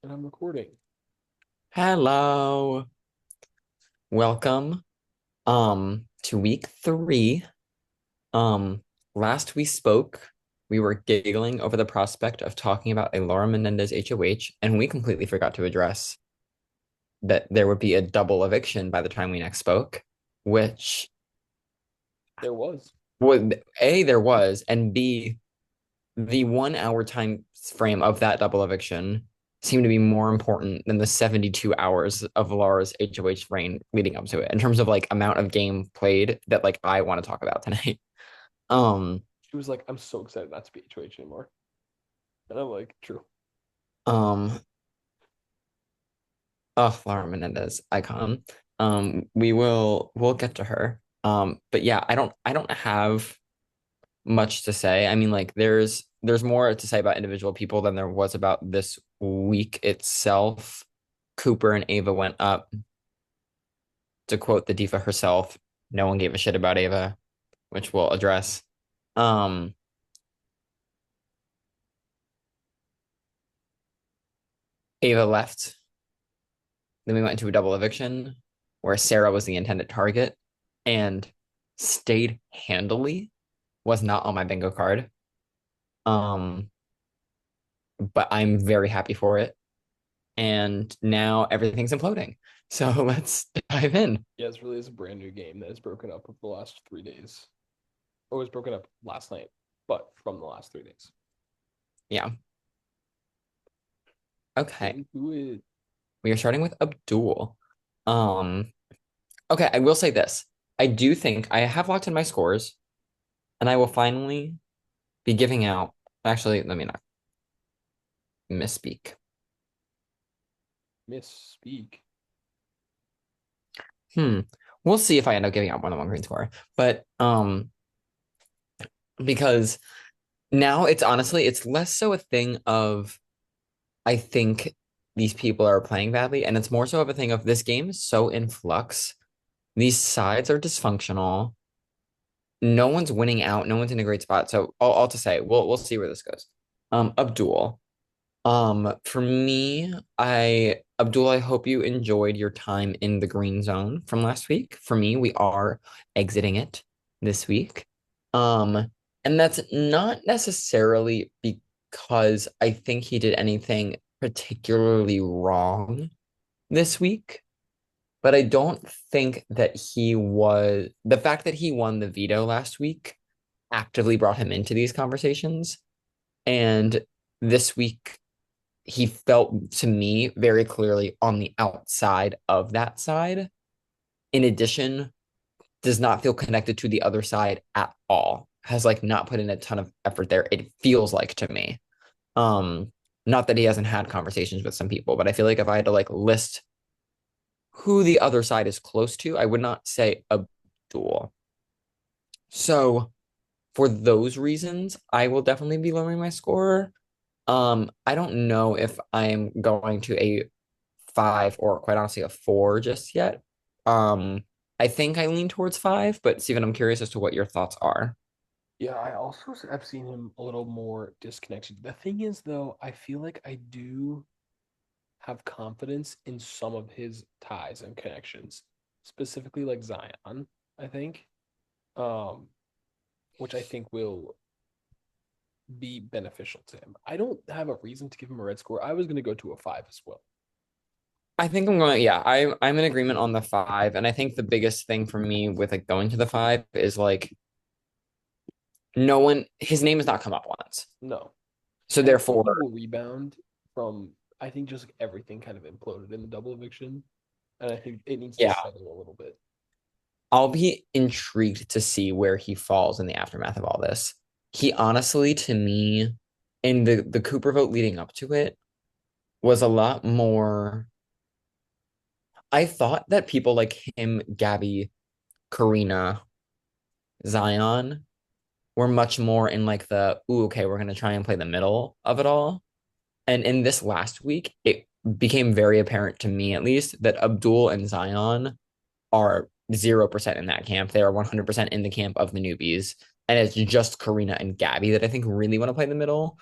And I'm recording. Hello. Welcome to week 3. Um Last we spoke, we were giggling over the prospect of talking about a Laura Menendez HOH, and we completely forgot to address that there would be a double eviction by the time we next spoke, which There was. would A, there was, and B, the 1 hour time frame of that double eviction seemed to be more important than the 72 hours of Laura's HOH reign leading up to it in terms of like amount of game played that like I want to talk about tonight. Um, She was like, I'm so excited not to be HOH anymore. And I'm like, true. um, Laura Menendez, icon. We'll get to her. But yeah, I don't have much to say. I mean, like there's more to say about individual people than there was about this week itself. Cooper and Ava went up. To quote the diva herself, no one gave a shit about Ava, which we'll address. Um, Ava left. Then we went into a double eviction where Sarah was the intended target and stayed handily. Was not on my bingo card. Um, but I'm very happy for it. And now everything's imploding. So let's dive in. Yeah, it's really is a brand new game that is broken up over the last 3 days. Or was broken up last night, but from the last 3 days. Yeah. Get Okay. into it. We are starting with Abdul. Um, okay, I will say this. I do think I have locked in my scores, and I will finally be giving out. Actually, let me not misspeak. Misspeak. Hmm. We'll see if I end up giving out more than one green score. But because now it's less so a thing of I think these people are playing badly, and it's more so of a thing of this game is so in flux. These sides are dysfunctional. No one's winning out. No one's in a great spot. So all to say, we'll see where this goes. Abdul. For me, Abdul, I hope you enjoyed your time in the green zone from last week. For me, we are exiting it this week. Um, and that's not necessarily because I think he did anything particularly wrong this week, but I don't think that the fact that he won the veto last week actively brought him into these conversations. And this week he felt to me very clearly on the outside of that side. In addition, does not feel connected to the other side at all. Has like not put in a ton of effort there. It feels like to me. Um, Not that he hasn't had conversations with some people, but I feel like if I had to like list who the other side is close to, I would not say Abdul. So for those reasons, I will definitely be lowering my score. I don't know if I'm going to a 5 or quite honestly a 4 just yet. Um, I think I lean towards 5, but Steven, I'm curious as to what your thoughts are. Yeah, I also have seen him a little more disconnected. The thing is, though, I feel like I do have confidence in some of his ties and connections, specifically like Zion, I think. Um, which I think will be beneficial to him. I don't have a reason to give him a red score. I was going to go to a 5 as well. I think I'm going, yeah, I'm in agreement on the 5, and I think the biggest thing for me with like going to the 5 is like no one his name has not come up once. No. So And I think therefore, he will rebound from, I think just like everything kind of imploded in the double eviction. And I think it needs to yeah, settle a little bit. I'll be intrigued to see where he falls in the aftermath of all this. He honestly, to me, in the Cooper vote leading up to it, was a lot more. I thought that people like him, Gabby, Karina, Zion were much more in like the, ooh, okay, we're gonna try and play the middle of it all. And in this last week, it became very apparent to me, at least, that Abdul and Zion are 0% in that camp. They are 100% in the camp of the newbies. And it's just Karina and Gabby that I think really want to play the middle.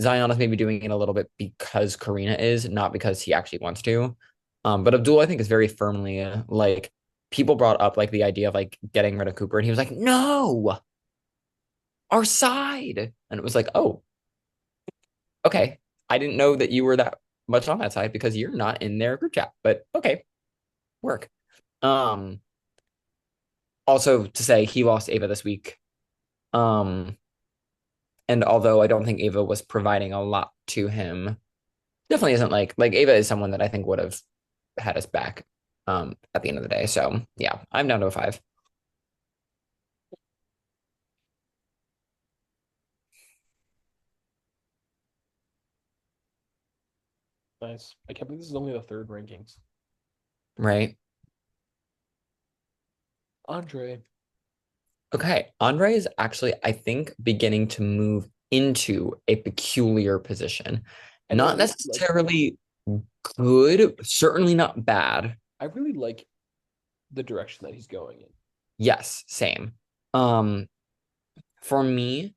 Zion is maybe doing it a little bit because Karina is, not because he actually wants to. But Abdul, I think, is very firmly like people brought up like the idea of like getting rid of Cooper, and he was like, "No, our side," and it was like, "Oh, okay. I didn't know that you were that much on that side because you're not in their group chat, but okay, work." Um, Also to say he lost Ava this week. Um, and although I don't think Ava was providing a lot to him, definitely isn't like Ava is someone that I think would have had us back at the end of the day. So yeah, I'm down to a five. Nice. I can't believe this is only the third rankings. Right. Andre. Okay. Andre is actually, I think, beginning to move into a peculiar position. And I Not really like it. necessarily good, certainly not bad. I really like the direction that he's going in. Yes, same. Um, for me,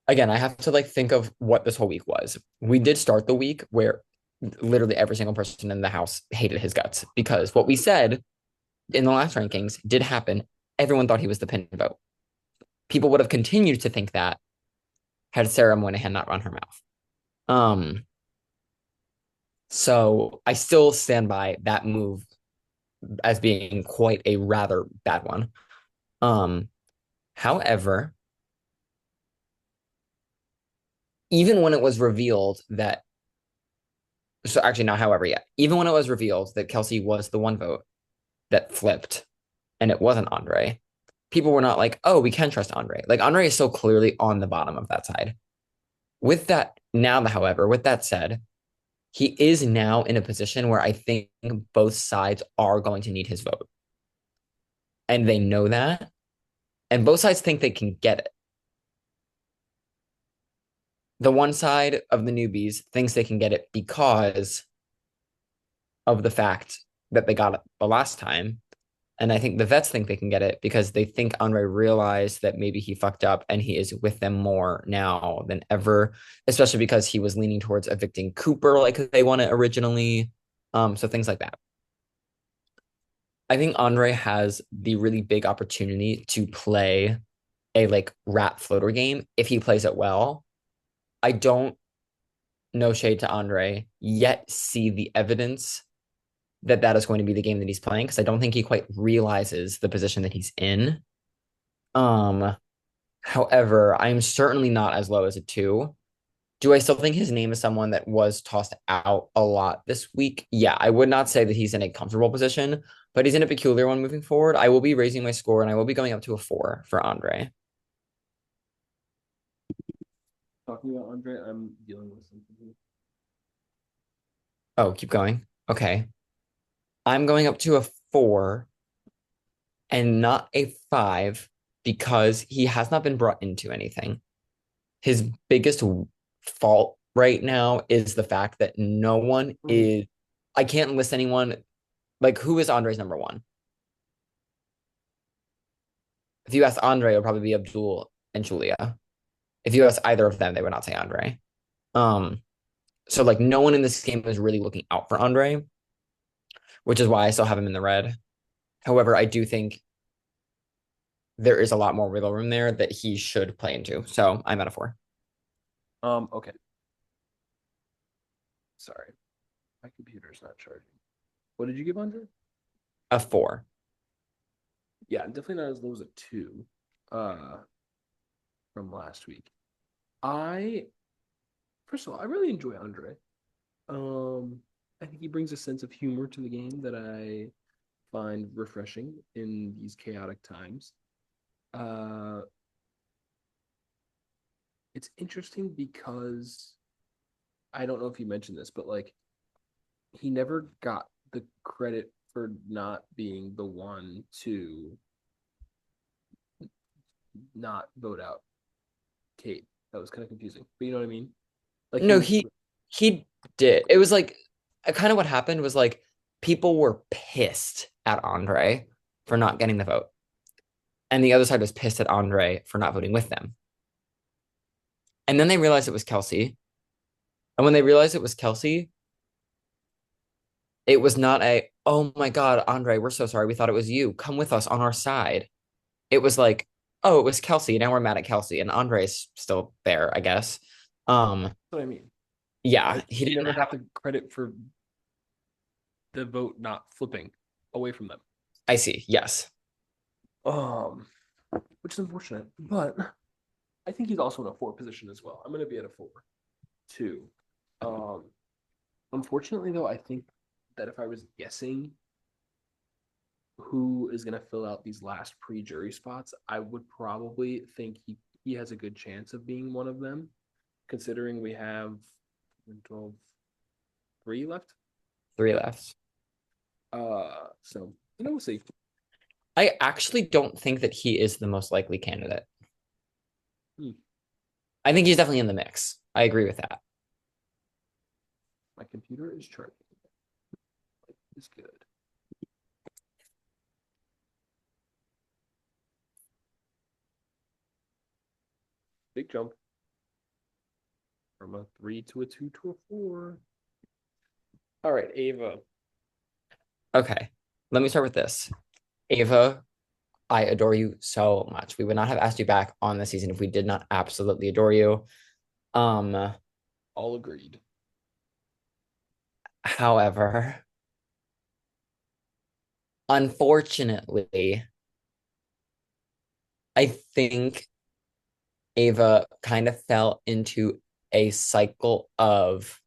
again, I have to like think of what this whole week was. We did start the week where literally every single person in the house hated his guts because what we said in the last rankings did happen. Everyone thought he was the pin vote. People would have continued to think that had Sarah Moynihan not run her mouth. Um, so I still stand by that move as being quite a rather bad one. Um, However, even when it was revealed that, so actually not however yet, even when it was revealed that Kelsey was the one vote that flipped and it wasn't Andre, people were not like, oh, we can trust Andre. Like Andre is so clearly on the bottom of that side. With that, now, however, with that said, he is now in a position where I think both sides are going to need his vote. And they know that. And both sides think they can get it. The one side of the newbies thinks they can get it because of the fact that they got it the last time. And I think the vets think they can get it because they think Andre realized that maybe he fucked up and he is with them more now than ever, especially because he was leaning towards evicting Cooper like they wanted originally. So things like that. I think Andre has the really big opportunity to play a like rat floater game if he plays it well. I don't, no shade to Andre, yet see the evidence that that is going to be the game that he's playing because I don't think he quite realizes the position that he's in. Um, However, I'm certainly not as low as a two. Do I still think his name is someone that was tossed out a lot this week? Yeah, I would not say that he's in a comfortable position, but he's in a peculiar one moving forward. I will be raising my score and I will be going up to a four for Andre. Talking about Andre, I'm dealing with something. Oh, keep going. Okay. I'm going up to a four and not a five because he has not been brought into anything. His biggest fault right now is the fact that no one Mhm. is, I can't list anyone. Like, who is Andre's number one? If you ask Andre, it'll probably be Abdul and Julia. If you ask either of them, they would not say Andre. Um, so like no one in this game is really looking out for Andre, which is why I still have him in the red. However, I do think there is a lot more wiggle room there that he should play into. So I'm at a four. Okay. Sorry. My computer's not charging. What did you give Andre? A four. Yeah, I'm definitely not as low as a two uh from last week. I first of all, I really enjoy Andre. Um, I think he brings a sense of humor to the game that I find refreshing in these chaotic times. Uh, it's interesting because I don't know if you mentioned this, but like he never got the credit for not being the one to not vote out Kate. That was kind of confusing, but you know what I mean? Like he No, was, he did. It was like kind of what happened was like people were pissed at Andre for not getting the vote. And the other side was pissed at Andre for not voting with them. And then they realized it was Kelsey. And when they realized it was Kelsey, it was not a, oh my God, Andre, we're so sorry. We thought it was you. Come with us on our side. It was like, oh, it was Kelsey. Now we're mad at Kelsey. And Andre's still there, I guess. Um, That's what I mean. yeah, he He didn't never got have, the credit for the vote not flipping away from them. I see. Yes. Um, which is unfortunate, but I think he's also in a four position as well. I'm going to be at a four, too. Um, unfortunately, though, I think that if I was guessing who is going to fill out these last pre-jury spots, I would probably think he has a good chance of being one of them, considering we have 12, three left. Three left. So we'll see. I actually don't think that he is the most likely candidate. Hmm. I think he's definitely in the mix. I agree with that. My computer is charging. It's good. Big jump from a three to a two to a four. All right, Ava. Okay. Let me start with this. Ava, I adore you so much. We would not have asked you back on the season if we did not absolutely adore you. Um, All agreed. However, unfortunately, I think Ava kind of fell into a cycle of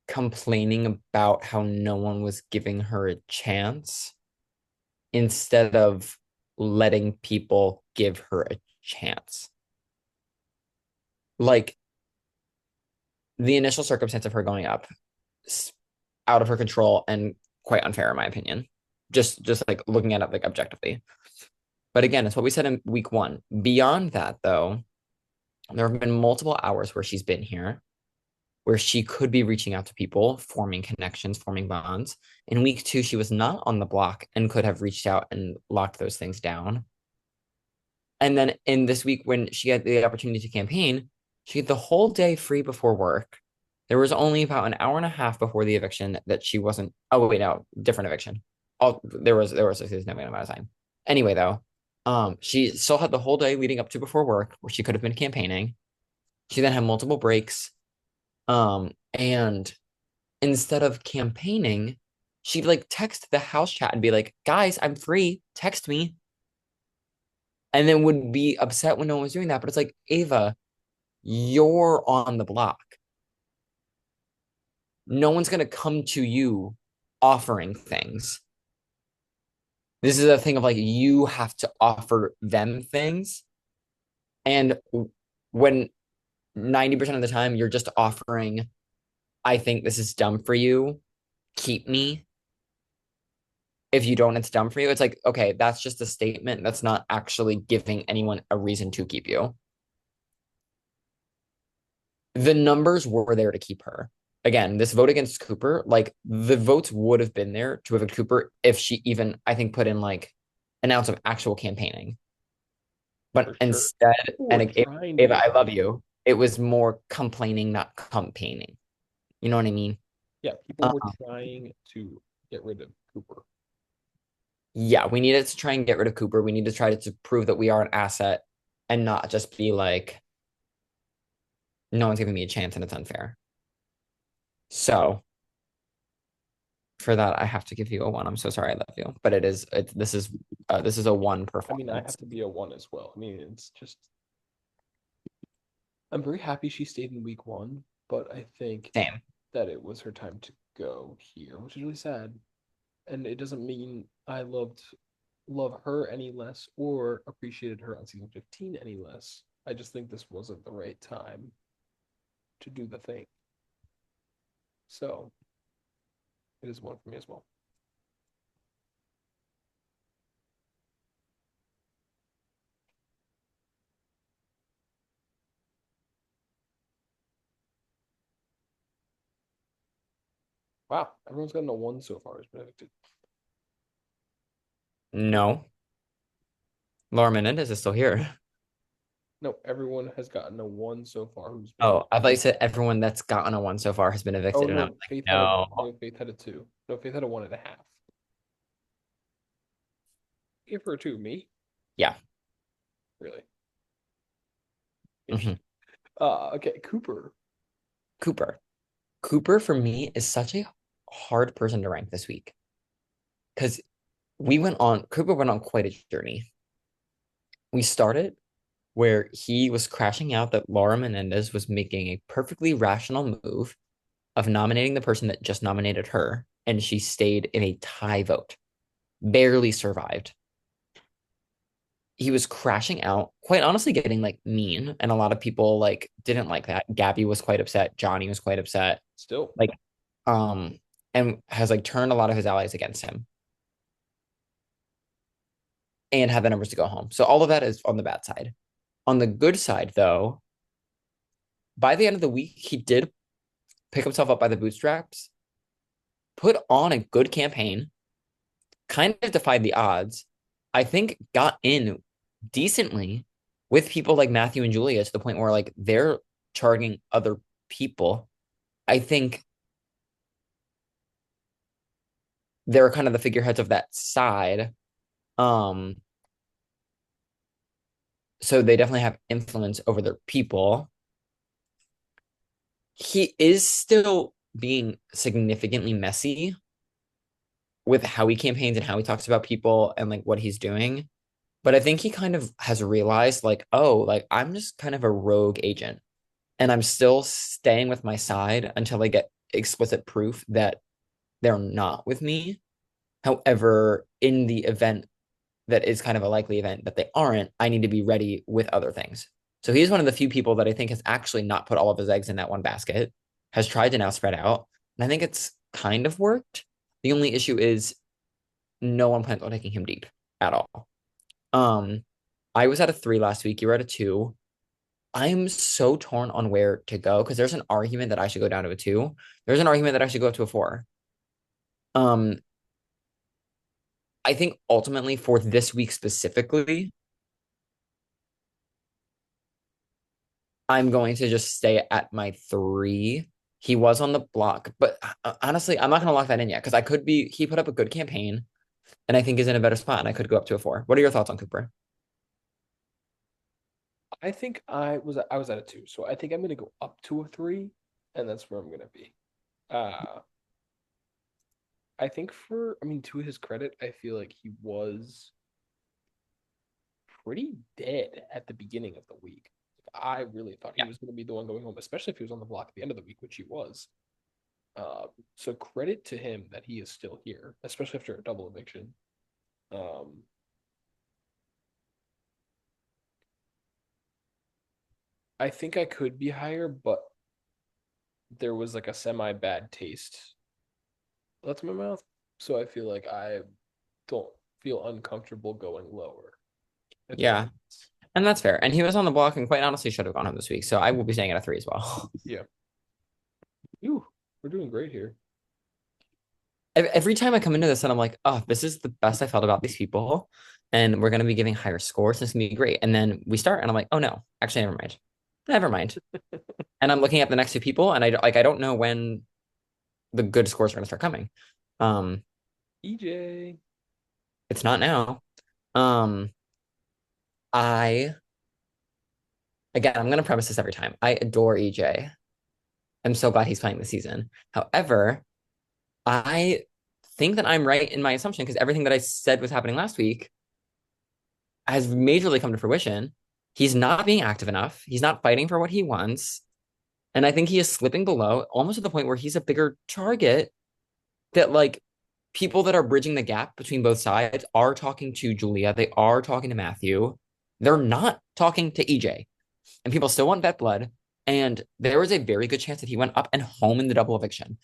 complaining about how no one was giving her a chance instead of letting people give her a chance. Like the initial circumstance of her going up, out of her control and quite unfair in my opinion. Just like looking at it like objectively. But again, it's what we said in week one. Beyond that, though, there have been multiple hours where she's been here, where she could be reaching out to people, forming connections, forming bonds. In week two, she was not on the block and could have reached out and locked those things down. And then in this week, when she had the opportunity to campaign, she had the whole day free before work. There was only about an hour and a half before the eviction that she wasn't. Oh wait, no, different eviction. Oh, there was a significant amount of time. Anyway, though, she still had the whole day leading up to before work where she could have been campaigning. She then had multiple breaks. And instead of campaigning, she'd like text the house chat and be like, "Guys, I'm free. Text me." And then would be upset when no one was doing that. But it's like, Ava, you're on the block. No one's going to come to you offering things. This is a thing of like, you have to offer them things. And when 90% of the time you're just offering, I think this is dumb for you, keep me. If you don't, it's dumb for you. It's like, okay, that's just a statement. That's not actually giving anyone a reason to keep you. The numbers were there to keep her. Again, this vote against Cooper, like the votes would have been there to evict Cooper if she even, I think, put in like an ounce of actual campaigning. But For sure. instead, People and were it, trying to Ava, get I rid love of her. you. It was more complaining, not campaigning. You know what I mean? Yeah, people were Um, trying to get rid of Cooper. yeah, we needed to try and get rid of Cooper. We need to try to prove that we are an asset and not just be like, no one's giving me a chance and it's unfair. So for that, I have to give you a one. I'm so sorry I love you, but this is a one I mean, I performance. have to be a one as well. I mean, it's just I'm very happy she stayed in week one, but I think Same. that it was her time to go here, which is really sad. And it doesn't mean I love her any less or appreciated her on season 15 any less. I just think this wasn't the right time to do the thing. So it is one for me as well. Wow, everyone's gotten a one so far has been evicted. No, Laura Menendez is still here. No, everyone has gotten a one so far who's been Oh, I evicted. thought you said everyone that's gotten a one so far has been Oh evicted, and I was no, like, Faith had a no. no. Faith had a two. No, Faith had a 1.5. Give her a two. Me? Yeah. Really? Hmm. Interesting. Okay. Cooper. Cooper. Cooper for me is such a hard person to rank this week because Cooper went on quite a journey. We started where he was crashing out that Laura Menendez was making a perfectly rational move of nominating the person that just nominated her, and she stayed in a tie vote, barely survived. He was crashing out, quite honestly, getting like mean, and a lot of people like didn't like that. Gabby was quite upset. Johnny was quite upset. Still. Like, um, and has like turned a lot of his allies against him and had the numbers to go home. So all of that is on the bad side. On the good side, though, by the end of the week, he did pick himself up by the bootstraps, put on a good campaign, kind of defied the odds. I think got in decently with people like Matthew and Julia to the point where like they're charging other people. I think they're kind of the figureheads of that side. Um, so they definitely have influence over their people. He is still being significantly messy with how he campaigns and how he talks about people and like what he's doing. But I think he kind of has realized like, oh, like I'm just kind of a rogue agent and I'm still staying with my side until I get explicit proof that they're not with me. However, in the event that is kind of a likely event that they aren't, I need to be ready with other things. So he's one of the few people that I think has actually not put all of his eggs in that one basket, has tried to now spread out. And I think it's kind of worked. The only issue is no one plans on taking him deep at all. Um, I was at a three last week. You were at a two. I'm so torn on where to go because there's an argument that I should go down to a two. There's an argument that I should go up to a four. Um, I think ultimately for this week specifically, I'm going to just stay at my three. He was on the block, but honestly, I'm not going to lock that in yet because he put up a good campaign and I think is in a better spot and I could go up to a four. What are your thoughts on Cooper? I think I was at a two, so I think I'm gonna go up to a three, and that's where I'm gonna be. Uh, I think I mean, to his credit, I feel like he was pretty dead at the beginning of the week. I really thought he Yeah. was going to be the one going home, especially if he was on the block at the end of the week, which he was. So credit to him that he is still here, especially after a double eviction. Um, I think I could be higher, but there was like a semi bad taste left in my mouth, so I feel like I don't feel uncomfortable going lower, if that Yeah. makes sense. And that's fair. And he was on the block and quite honestly should have gone home this week. So I will be staying at a three as well. Yeah. Ooh, we're doing great here. Every time I come into this and I'm like, oh, this is the best I felt about these people. And we're going to be giving higher scores. This is going to be great. And then we start and I'm like, oh no, actually, never mind. Never mind. And I'm looking at the next two people and I don't know when the good scores are going to start coming. Um, EJ. it's not now. Um, I, again, I'm going to premise this every time. I adore EJ. I'm so glad he's playing this season. However, I think that I'm right in my assumption because everything that I said was happening last week has majorly come to fruition. He's not being active enough. He's not fighting for what he wants. And I think he is slipping below almost to the point where he's a bigger target that like people that are bridging the gap between both sides are talking to Julia. They are talking to Matthew. They're not talking to EJ. And people still want vet blood. And there was a very good chance that he went up and home in the double eviction.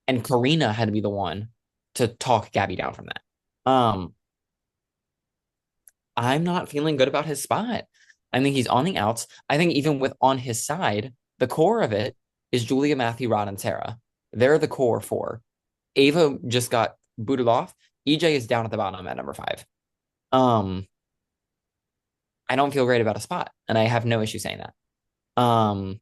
And Karina had to be the one to talk Gabby down from that. I'm not feeling good about his spot. I think he's on the outs. I think even with on his side, the core of it is Julia, Matthew, Rod, and Sarah. They're the core four. Ava just got booted off. EJ is down at the bottom at number five. Um, I don't feel great about a spot, and I have no issue saying that. Um,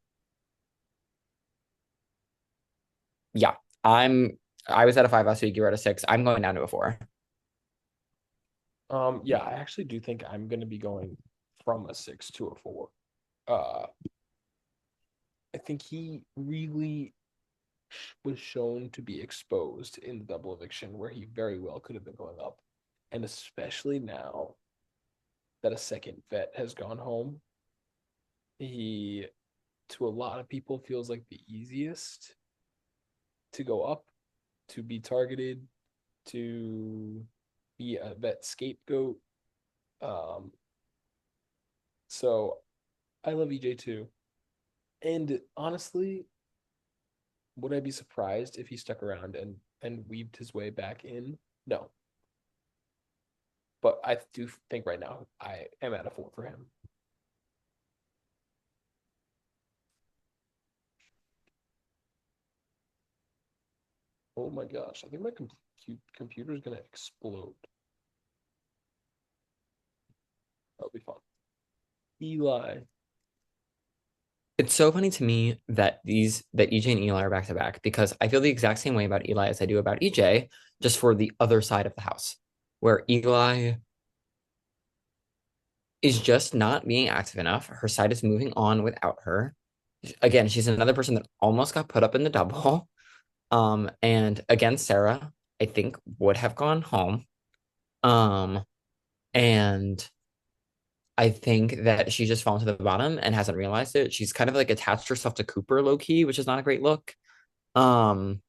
yeah, I'm. I was at a five last week. You were at a six. I'm going down to a four. Yeah, I actually do think I'm gonna be going from a six to a four. Uh, I think he really was shown to be exposed in the double eviction where he very well could have been going up. And especially now that a second vet has gone home, he, to a lot of people, feels like the easiest to go up, to be targeted, to be a vet scapegoat. Um, so I love EJ too. And honestly, would I be surprised if he stuck around and weaved his way back in? No, but I do think right now I am at a four for him. Oh my gosh, I think my computer is gonna explode. That'll be fun. Eli. It's so funny to me that EJ and Eli are back to back because I feel the exact same way about Eli as I do about EJ, just for the other side of the house, where Eli is just not being active enough. Her side is moving on without her. Again, she's another person that almost got put up in the double. And again, Sarah, I think would have gone home. Um, and I think that she's just fallen to the bottom and hasn't realized it. She's kind of like attached herself to Cooper low key, which is not a great look. Um,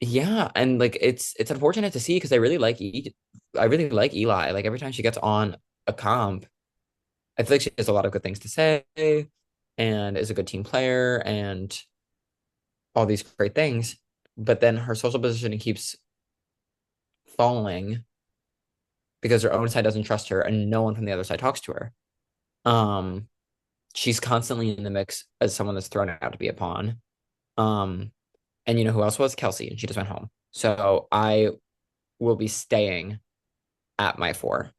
yeah, and like it's unfortunate to see because I really like Eli. Like every time she gets on a comp, I feel like she has a lot of good things to say and is a good team player and all these great things. But then her social positioning keeps falling because her own side doesn't trust her and no one from the other side talks to her. Um, she's constantly in the mix as someone that's thrown out to be a pawn. Um, and you know who else was? Kelsey, and she just went home. So I will be staying at my four.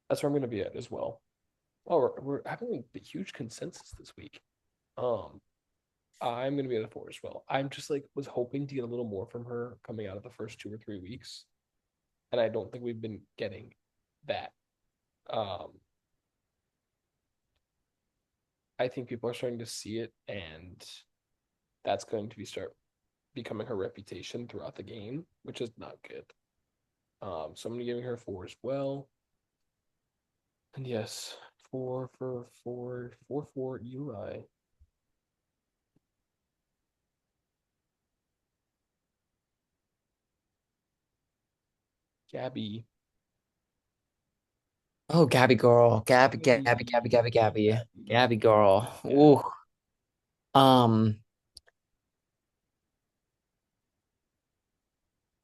That's where I'm gonna be at as well. Oh, we're having a huge consensus this week. Um, I'm gonna be at a four as well. I'm just like was hoping to get a little more from her coming out of the first 2 or 3 weeks, and I don't think we've been getting that. Um, I think people are starting to see it, and that's going to be start becoming her reputation throughout the game, which is not good. So I'm gonna giving her four as well. And yes, four for Eli. Gabby. Oh, Gabby girl. Gabby. Gabby girl. Gabby. Ooh. Um,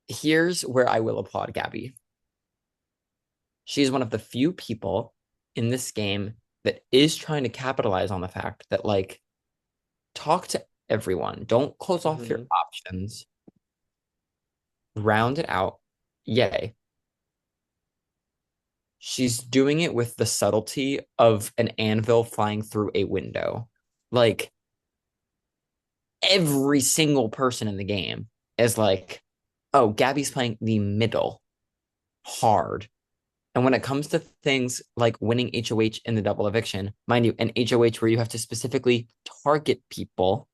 Here's where I will applaud Gabby. She's one of the few people in this game that is trying to capitalize on the fact that, like, talk to everyone. Don't close off your Mm-hmm. options. Round it out. Yay. She's doing it with the subtlety of an anvil flying through a window. Like, every single person in the game is like, oh, Gabby's playing the middle hard. And when it comes to things like winning HOH in the double eviction, mind you, an HOH where you have to specifically target people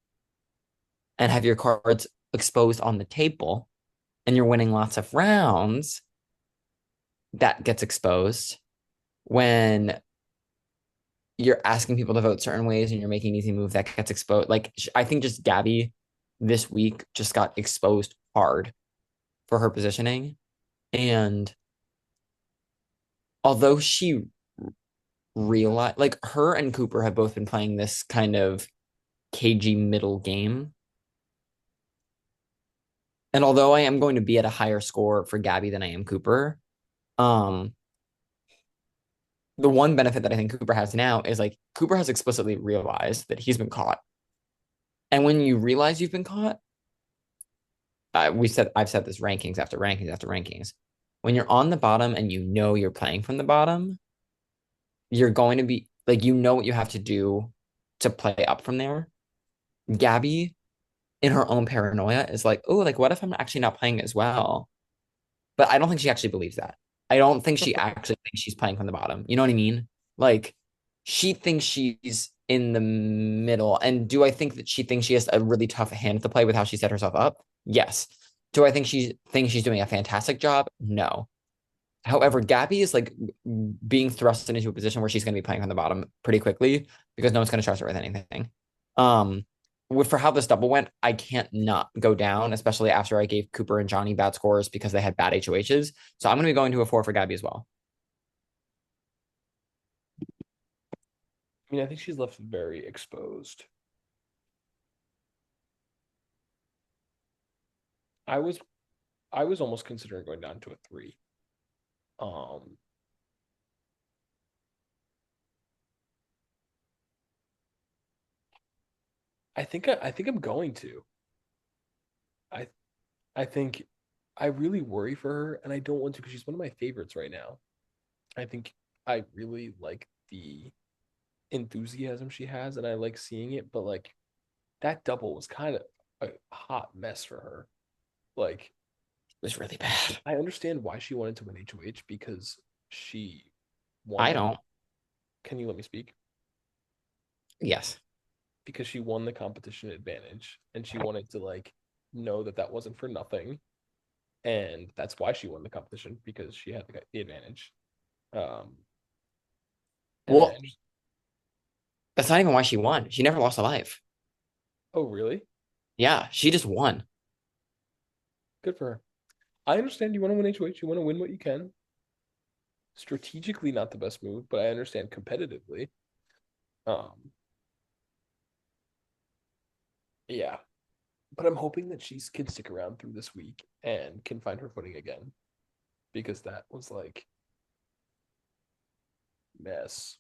and have your cards exposed on the table, and you're winning lots of rounds, that gets exposed. When you're asking people to vote certain ways and you're making an easy move, that gets exposed. Like, I think just Gabby this week just got exposed hard for her positioning. And although she realized, like, her and Cooper have both been playing this kind of cagey middle game. And although I am going to be at a higher score for Gabby than I am Cooper, um, the one benefit that I think Cooper has now is like Cooper has explicitly realized that he's been caught. And when you realize you've been caught, I've said this rankings after rankings after rankings. when you're on the bottom and you know you're playing from the bottom, you're going to be like, you know what you have to do to play up from there. Gabby, in her own paranoia, is like, oh, like, what if I'm actually not playing as well? But I don't think she actually believes that. I don't think she actually thinks she's playing from the bottom. You know what I mean? Like, she thinks she's in the middle. And do I think that she thinks she has a really tough hand to play with how she set herself up? Yes. Do I think she thinks she's doing a fantastic job? No. However, Gabby is like being thrust into a position where she's going to be playing from the bottom pretty quickly because no one's going to trust her with anything. Um, for how this double went, I can't not go down, especially after I gave Cooper and Johnny bad scores because they had bad HOHs. So I'm going to be going to a 4 for Gabby as well. I mean, I think she's left very exposed. I was I was almost considering going down to a three. Um, I think I'm going to. I I think I really worry for her, and I don't want to because she's one of my favorites right now. I think I really like the enthusiasm she has, and I like seeing it. But like that double was kind of a hot mess for her. Like It was really bad. I understand why she wanted to win HOH because she won I the. don't. Can you let me speak? Yes. Because she won the competition advantage, and she wanted to like know that that wasn't for nothing, and that's why she won the competition because she had the advantage. Um, and I Well, just, that's not even why she won. She never lost a life. oh really? Yeah, she just won. Good for her. I understand you want to win HOH, you want to win what you can. Strategically, not the best move, but I understand competitively. Um, yeah, but I'm hoping that she can stick around through this week and can find her footing again because that was like mess.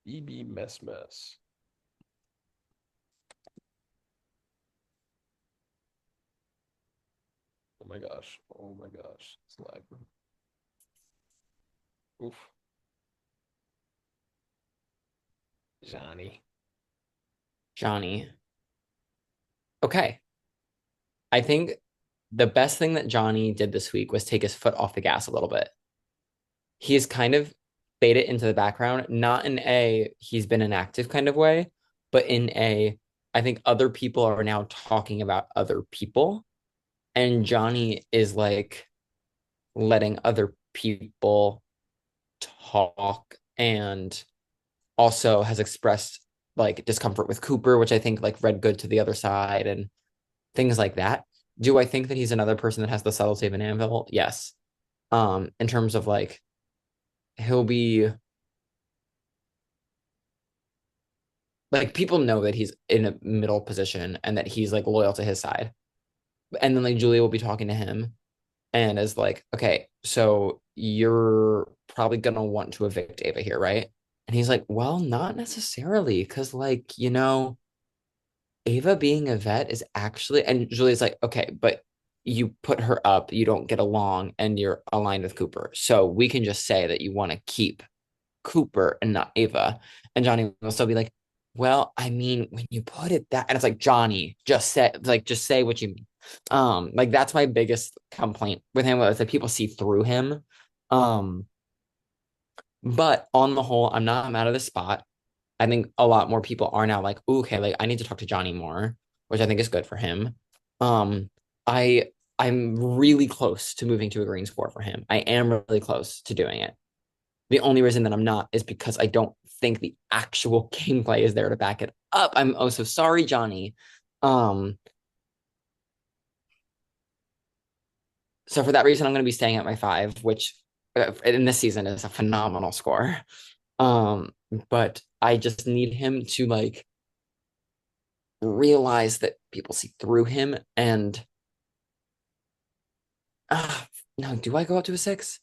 EB mess mess. Oh my gosh. Oh my gosh. It's lag. Oof. Johnny. Johnny. Okay. I think the best thing that Johnny did this week was take his foot off the gas a little bit. He's kind of faded into the background, not in a he's been inactive kind of way, but in a I think other people are now talking about other people. And Johnny is like letting other people talk and also has expressed like discomfort with Cooper, which I think like read good to the other side and things like that. Do I think that he's another person that has the subtlety of an anvil? Yes. In terms of like he'll be like people know that he's in a middle position and that he's like loyal to his side. And then like Julia will be talking to him and is like, okay, so you're probably gonna want to evict Ava here, right? And he's like, well, not necessarily, because like, Ava being a vet is actually, and Julia's like, okay, but you put her up, you don't get along, and you're aligned with Cooper. So we can just say that you want to keep Cooper and not Ava. And Johnny will still be like, well, I mean, when you put it that, and it's like, Johnny, just say what you mean. Like that's my biggest complaint with him was that people see through him. Um, but on the whole, I'm not mad at the spot. I think a lot more people are now like, "Ooh, okay, like I need to talk to Johnny more, which I think is good for him. Um, I I'm really close to moving to a green score for him. I am really close to doing it. The only reason that I'm not is because I don't think the actual gameplay is there to back it up. I'm oh so sorry, Johnny. Um, so for that reason, I'm going to be staying at my 5, which in this season is a phenomenal score. Um, but I just need him to like realize that people see through him and uh, no, do I go up to a 6?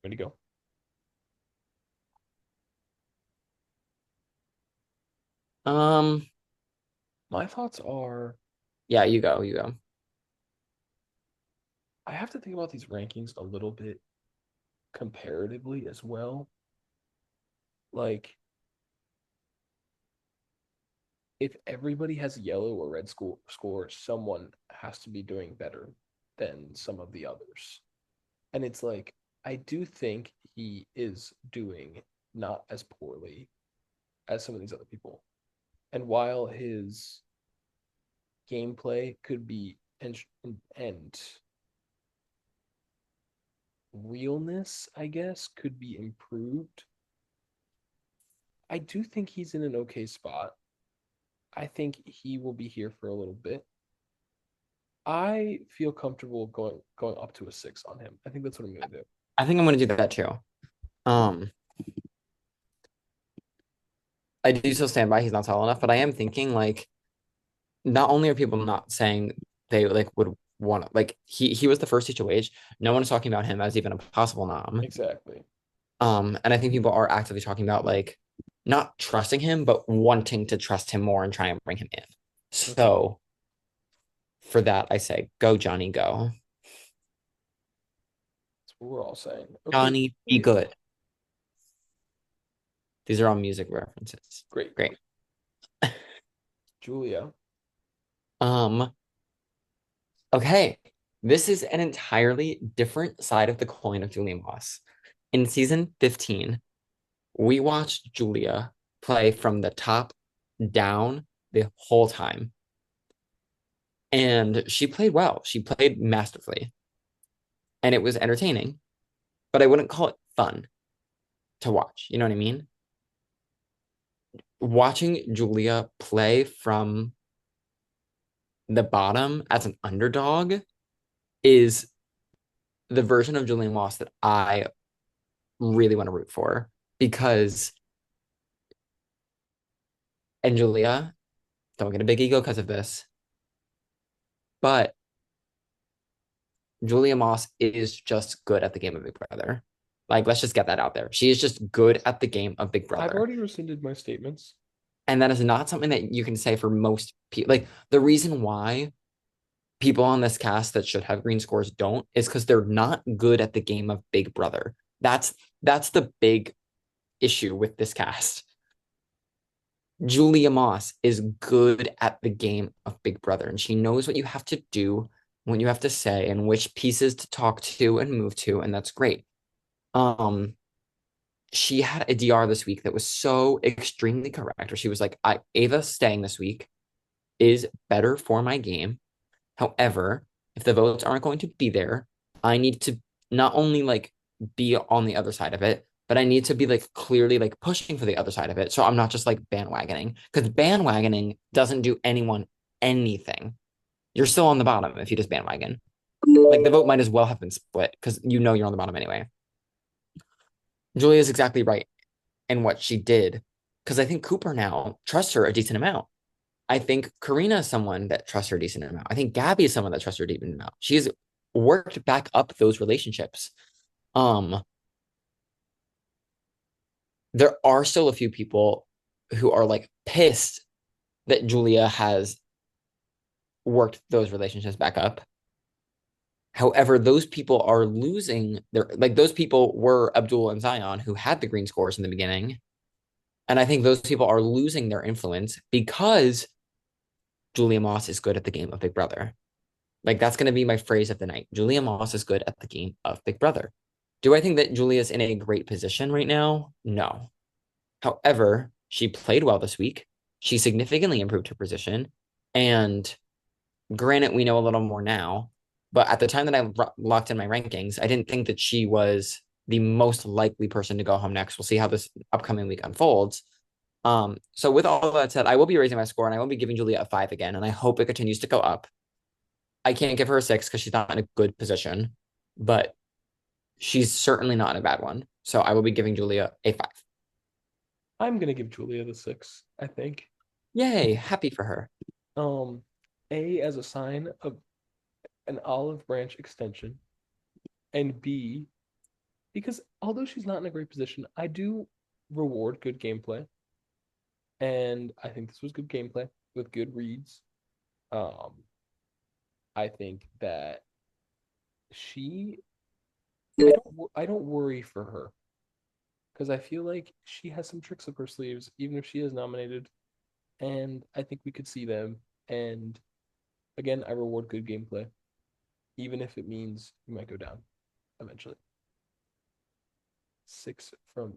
Way to go. Um, My thoughts are Yeah, you go, you go. I have to think about these rankings a little bit comparatively as well. Like, if everybody has a yellow or red score, someone has to be doing better than some of the others. And it's like, I do think he is doing not as poorly as some of these other people. And while his gameplay could be and realness, I guess, could be improved, I do think he's in an okay spot. I think he will be here for a little bit. I feel comfortable going up to a 6 on him. I think that's what I'm gonna do. I think I'm gonna do that too. Um, I do still stand by he's not tall enough, but I am thinking like not only are people not saying they like would want to like he was the first HOH. No one is talking about him as even a possible nom. Exactly. And I think people are actively talking about like not trusting him, but wanting to trust him more and try and bring him in. Mm-hmm. So for that, I say go Johnny, go. That's what we're all saying. Okay, Johnny, be Julia. good. These are all music references. Great. Great. Julia. Um, okay. This is an entirely different side of the coin of Julia Moss. In season 15, we watched Julia play from the top down the whole time. And she played well. She played masterfully. And it was entertaining, but I wouldn't call it fun to watch. You know what I mean? Watching Julia play from the bottom as an underdog is the version of Julian Moss that I really want to root for because, and Julia, don't get a big ego because of this, but Julia Moss is just good at the game of Big Brother. Like, let's just get that out there. She is just good at the game of Big I've Brother. already rescinded my statements. And that is not something that you can say for most people. Like, the reason why people on this cast that should have green scores don't is because they're not good at the game of Big Brother. That's the big issue with this cast. Julia Moss is good at the game of Big Brother, and she knows what you have to do, what you have to say, and which pieces to talk to and move to, and that's great. Um, she had a DR this week that was so extremely correct, where she was like, Ava staying this week is better for my game. However, if the votes aren't going to be there, I need to not only like be on the other side of it, but I need to be like clearly like pushing for the other side of it. So I'm not just like bandwagoning because bandwagoning doesn't do anyone anything. You're still on the bottom if you just bandwagon. Like the vote might as well have been split because you know you're on the bottom anyway. Julia is exactly right in what she did because I think Cooper now trusts her a decent amount. I think Karina is someone that trusts her a decent amount. I think Gabby is someone that trusts her a decent amount. She's worked back up those relationships. Um, there are still a few people who are like pissed that Julia has worked those relationships back up. However, those people are losing their like those people were Abdul and Zion who had the green scores in the beginning. And I think those people are losing their influence because Julia Moss is good at the game of Big Brother. Like that's going to be my phrase of the night. Julia Moss is good at the game of Big Brother. Do I think that Julia's in a great position right now? No. However, she played well this week. She significantly improved her position. And granted, we know a little more now. But at the time that I locked in my rankings, I didn't think that she was the most likely person to go home next. We'll see how this upcoming week unfolds. So with all that said, I will be raising my score and I will be giving Julia a 5 again, and I hope it continues to go up. I can't give her a 6 because she's not in a good position, but she's certainly not in a bad one. So I will be giving Julia a 5. I'm gonna give Julia the 6, I think. Yay, happy for her. Um, A as a sign of an olive branch extension, and B because although she's not in a great position, I do reward good gameplay, and I think this was good gameplay. with good reads. Um, I think that she, I don't worry for her because I feel like she has some tricks up her sleeves, even if she is nominated, and I think we could see them. And again, I reward good gameplay, even if it means you might go down eventually. Six from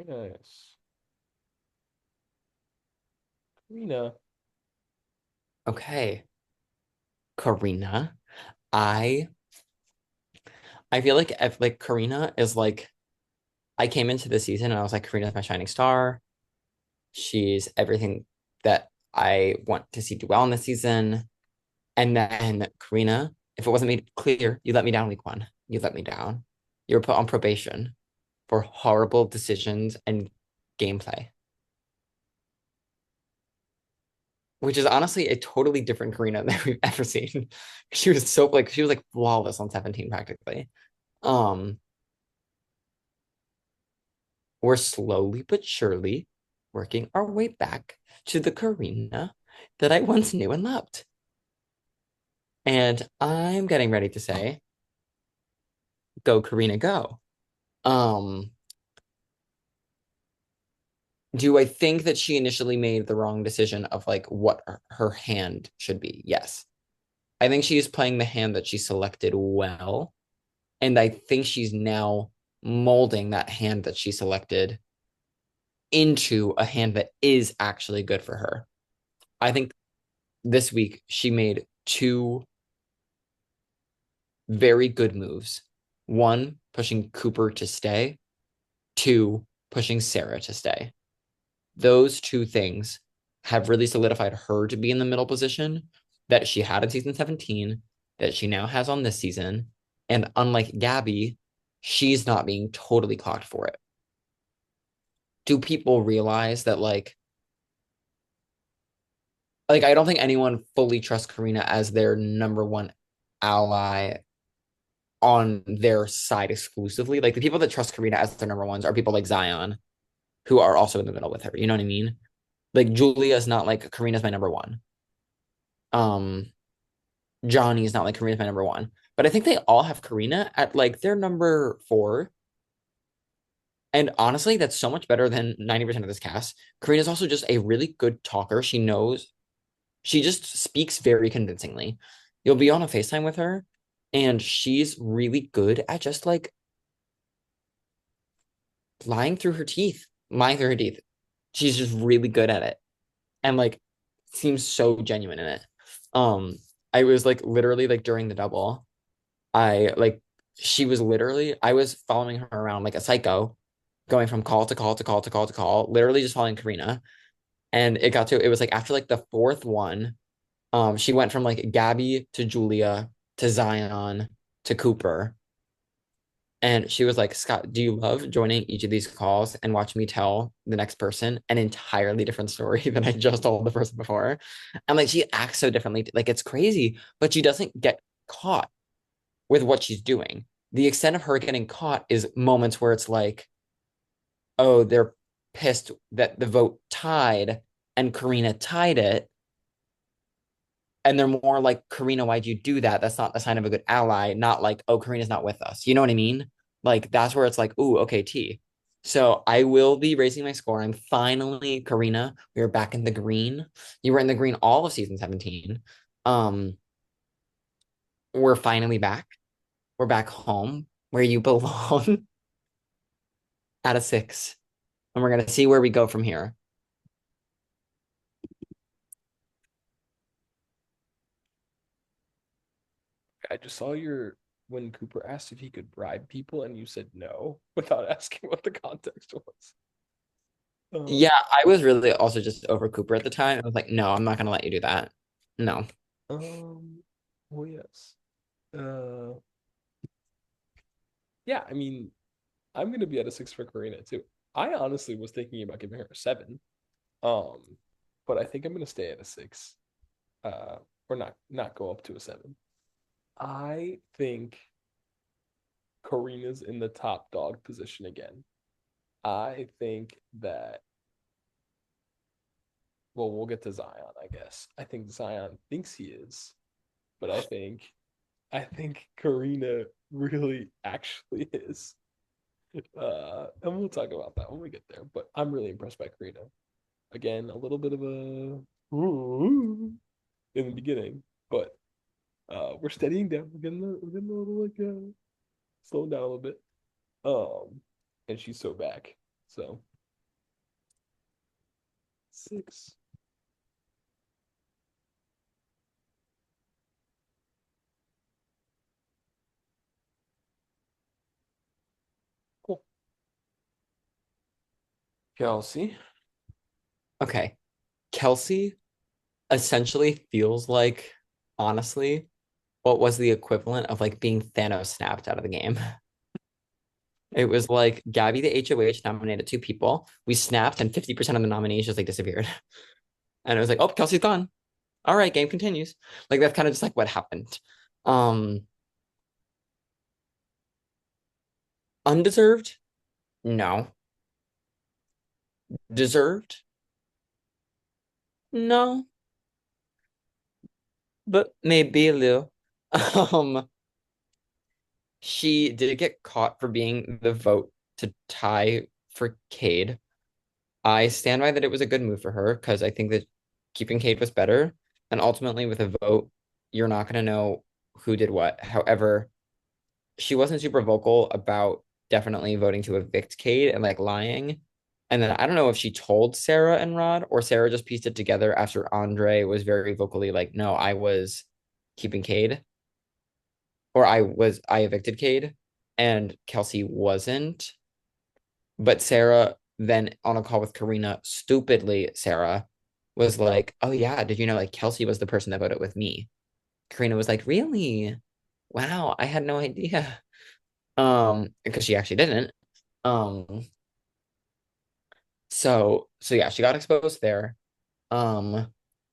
nice. Karina, Okay, Karina. I I feel like if like Karina is like I came into the season and I was like, Karina's my shining star. She's everything that I want to see do well in this season. And then Karina, if it wasn't made clear, you let me down week one. You let me down. You were put on probation for horrible decisions and gameplay, which is honestly a totally different Karina than we've ever seen. She was like flawless on 17 practically. Um, we're slowly but surely working our way back to the Karina that I once knew and loved. And I'm getting ready to say, go Karina, go. Um, do I think that she initially made the wrong decision of like what her hand should be? Yes. I think she is playing the hand that she selected well. And I think she's now molding that hand that she selected into a hand that is actually good for her. I think this week she made two very good moves. One, pushing Cooper to stay. Two, pushing Sarah to stay. Those two things have really solidified her to be in the middle position that she had in season 17, that she now has on this season. And unlike Gabby, she's not being totally clocked for it. Do people realize that like I don't think anyone fully trusts Karina as their number one ally on their side exclusively. Like the people that trust Karina as their number ones are people like Zion, who are also in the middle with her. You know what I mean? Like Julia is not like Karina's my number one. Um, Johnny is not like Karina's my number one. But I think they all have Karina at like their number four. And honestly, that's so much better than 90% of this cast. Karina's also just a really good talker. She knows, she just speaks very convincingly. You'll be on a FaceTime with her, and she's really good at just like lying through her teeth. She's just really good at it and like seems so genuine in it. Um, I was like literally like during the double, I like she was literally I was following her around like a psycho, going from call to call to call to call to call, literally just following Karina. And it was like after like the fourth one, she went from like Gabby to Julia to Zion to Cooper. And she was like, Scott, do you love joining each of these calls and watch me tell the next person an entirely different story than I just told the person before? And like she acts so differently. Like it's crazy, but she doesn't get caught with what she's doing. The extent of her getting caught is moments where it's like, oh, they're pissed that the vote tied and Karina tied it. And they're more like, Karina, why'd you do that? That's not a sign of a good ally. Not like, oh, Karina's not with us. You know what I mean? Like that's where it's like, ooh, okay, T. So I will be raising my score. I'm finally, Karina, we are back in the green. You were in the green all of season 17. Um, we're finally back. We're back home where you belong at a six. And we're gonna see where we go from here. I just saw your when Cooper asked if he could bribe people and you said no without asking what the context was. Yeah, I was really also just over Cooper at the time. I was like, no, I'm not gonna let you do that. No. Um, well, yes. Uh, yeah, I mean, I'm gonna be at a six for Karina too. I honestly was thinking about giving her a seven. Um, but I think I'm gonna stay at a six. Uh, or not go up to a seven. I think Karina's in the top dog position again. I think that, well, we'll get to Zion, I guess. I think Zion thinks he is, but I think Karina really actually is. And we'll talk about that when we get there. But I'm really impressed by Karina. Again, a little bit of a ooh in the beginning, but we're steadying down. We're getting a little like slowing down a little bit. Um, and she's so back. So 6. Cool. Kelsey. Okay. Kelsey essentially feels like, honestly, what was the equivalent of like being Thanos snapped out of the game. It was like Gabby, the HOH, nominated two people. We snapped, and 50% of the nominees just like disappeared. And it was like, oh, Kelsey's gone. All right, game continues. Like that's kind of just like what happened. Um, Undeserved? No. Deserved? No. But maybe a little. Um, she did get caught for being the vote to tie for Cade. I stand by that it was a good move for her because I think that keeping Cade was better. And ultimately, with a vote, you're not going to know who did what. However, she wasn't super vocal about definitely voting to evict Cade and like lying. And then I don't know if she told Sarah and Rod or Sarah just pieced it together after Andre was very vocally like, no, I was keeping Cade or I evicted Cade and Kelsey wasn't. But Sarah then on a call with Karina, stupidly, Sarah was like, oh yeah, did you know like Kelsey was the person that voted with me? Karina was like, really? Wow, I had no idea. Because she actually didn't. Um, so yeah, she got exposed there. Um,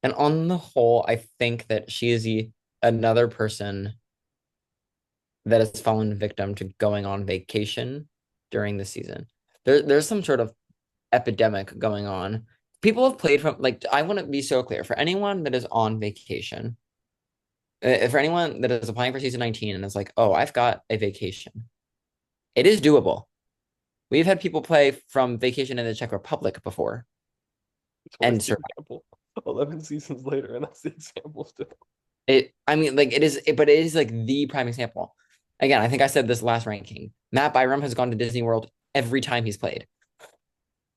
and on the whole, I think that she is another person that has fallen victim to going on vacation during the season. There's some sort of epidemic going on. People have played from like I want to be so clear for anyone that is on vacation, for anyone that is applying for season 19 and is like, oh, I've got a vacation. It is doable. We've had people play from vacation in the Czech Republic before Where's and the survive. example? 11 seasons later, and that's the example still. It, I mean, like but it is like the prime example. Again, I think I said this last ranking. Matt Byram has gone to Disney World every time he's played,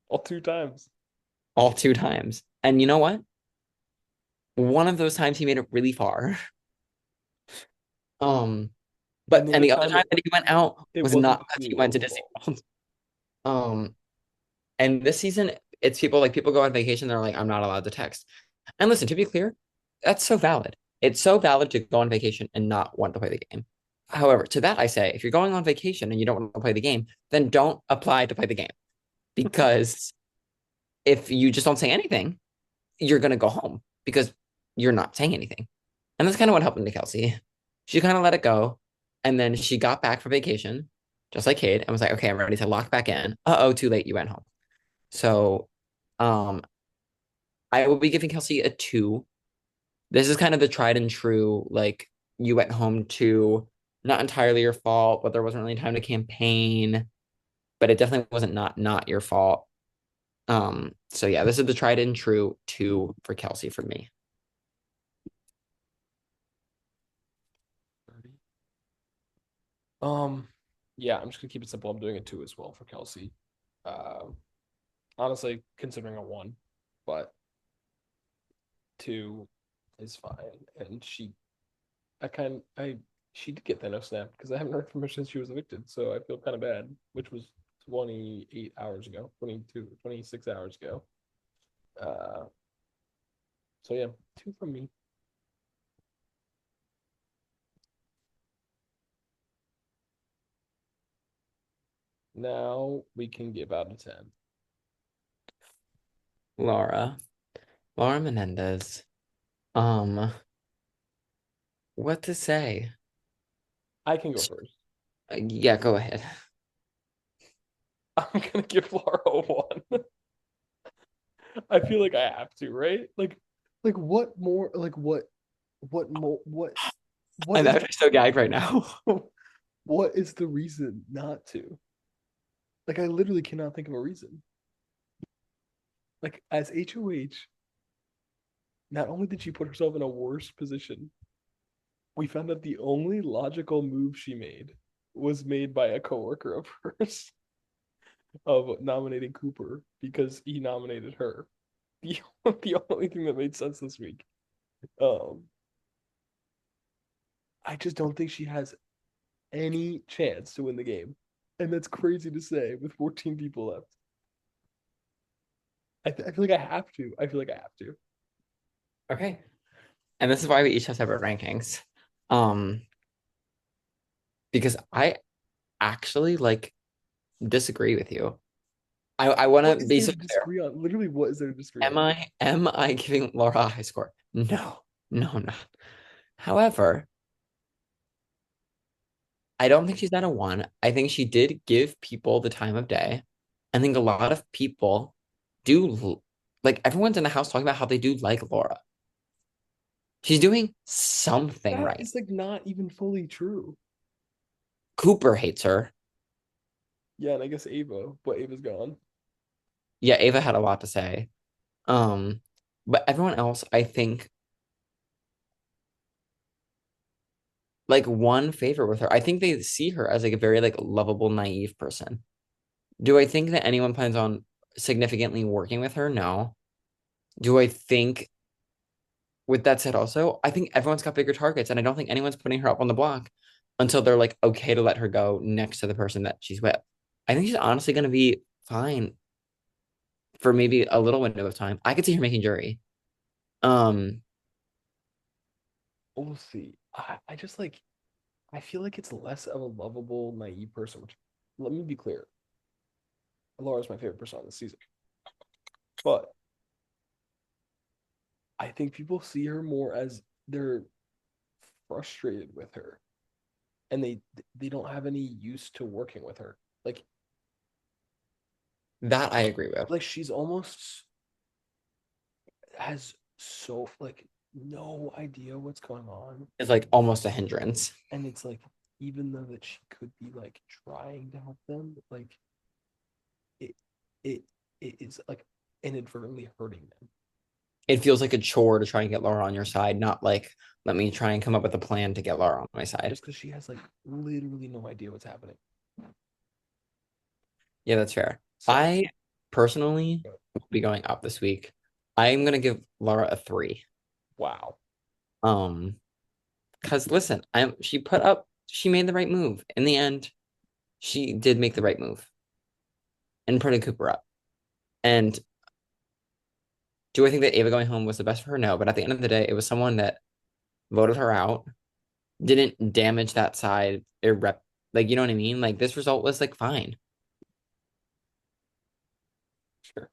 All 2 times. all two times. And you know what? One of those times he made it really far. Um, And but the and other the other time time that he went out it was wasn't not because Disney he went to World's Disney fault. World. Um, and this season, it's people go on vacation, they're like, I'm not allowed to text. And listen, to be clear, that's so valid. It's so valid to go on vacation and not want to play the game. However, to that I say, if you're going on vacation and you don't want to play the game, then don't apply to play the game. Because if you just don't say anything, you're gonna go home because you're not saying anything. And that's kind of what happened to Kelsey. She kind of let it go. And then she got back from vacation, just like Cade, and was like, okay, I'm ready to lock back in. Uh-oh, too late, you went home. So um I will be giving Kelsey a 2. This is kind of the tried and true, like you went home to not entirely your fault, but there wasn't really time to campaign, but it definitely wasn't not your fault. So yeah, this is the tried and true 2 for Kelsey for me. Um, yeah, I'm just gonna keep it simple. I'm doing a 2 as well for Kelsey. Uh, Honestly, considering a 1, but 2 is fine. And she did get Thanos snapped because I haven't heard from her since she was evicted. So I feel kind of bad, which was 28 hours ago, 22, 26 hours ago. Uh, so yeah, 2 from me. Now we can give out a 10. Laura. Laura Menendez. Um, what to say? I can go first. Yeah, go ahead. I'm gonna give Laura a one. I feel like I have to, right? Like what more? Like what more? What I'm is actually so gagged right now. what is the reason not to? Like I literally cannot think of a reason. Like as HOH, not only did she put herself in a worse position, we found out the only logical move she made was made by a coworker of hers of nominating Cooper because he nominated her. The, the only thing that made sense this week. Um, I just don't think she has any chance to win the game. And that's crazy to say with 14 people left. I feel like I have to. I feel like I have to. Okay. And this is why we each have separate rankings. Um, because I actually like disagree with you. I want to What is be there so to clear. disagree on? Literally, what is there to disagree Am on? I giving Laura a high score? No, no, I'm not. However, I don't think she's at a one. I think she did give people the time of day. I think a lot of people like everyone's in the house talking about how they do like Laura. She's doing something That right. is like not even fully true. Cooper hates her. Yeah, and I guess Ava, but Ava's gone. Yeah, Ava had a lot to say. Um, but everyone else, I think, like one favor with her. I think they see her as like a very like lovable, naive person. Do I think that anyone plans on significantly working with her? No. Do I think, with that said, also, I think everyone's got bigger targets, and I don't think anyone's putting her up on the block until they're like okay to let her go next to the person that she's with. I think she's honestly going to be fine for maybe a little window of time. I could see her making jury. Um, We'll see. I just like I feel like it's less of a lovable, naive person, which let me be clear. Laura's my favorite person on this season. But I think people see her more as they're frustrated with her and they don't have any use to working with her. Like that I agree with. like she's almost has so like no idea what's going on. It's like almost a hindrance. And it's like even though that she could be like trying to help them, like it it it is like inadvertently hurting them. It feels like a chore to try and get Laura on your side, not like let me try and come up with a plan to get Laura on my side. Just because she has like literally no idea what's happening. Yeah, that's fair. So I personally will be going up this week. I'm gonna give Laura a three. wow. Um, because listen, she made the right move. In the end, she did make the right move and putting Cooper up. And do I think that Ava going home was the best for her? No, but at the end of the day, it was someone that voted her out, didn't damage that side like you know what I mean? Like this result was like fine. Sure.